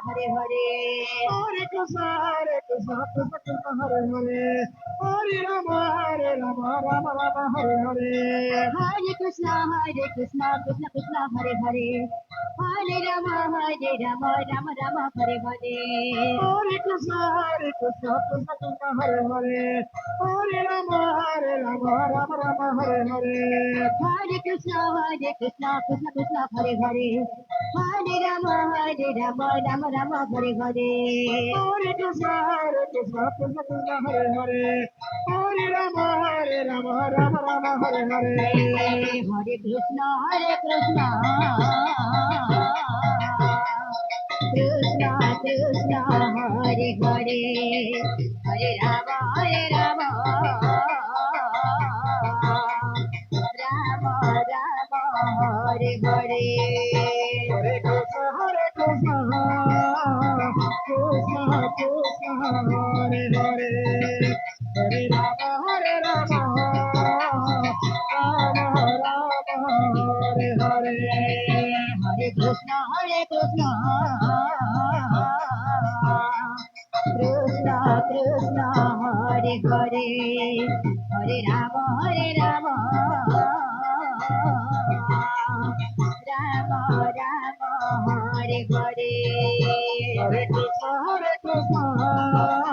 Hare Hare. Hare Krishna, Krishna Krishna, Hare Hare. Hare Rama, Rama Rama, Hare Hare. Hare Krishna, Krishna Krishna, Hare Hare. Hare Rama, Rama Rama, Hare Hare. Hare Krishna, Krishna Krishna, Hare Hare. Hare Rama, Rama Rama, Hare Hare. Hare Krishna, Krishna Krishna, Hare Hare. Hare Rama, Rama Rama, Hare Hare. Hare Krishna, Krishna Hare Hare. Hare Rama, Rama Rama, Hare Hare. Hare Krishna, Krishna Krishna, Hare Hare. Hare Rama, Rama Rama, Hare Hare. Hare Krishna, Krishna Krishna, Hare Hare. Hare Rama, Rama Rama, Hare Hare. Hare Krishna, Krishna Krishna, Hare Hare. Hare Rama, Rama Rama, Hare Hare. Hare Krishna,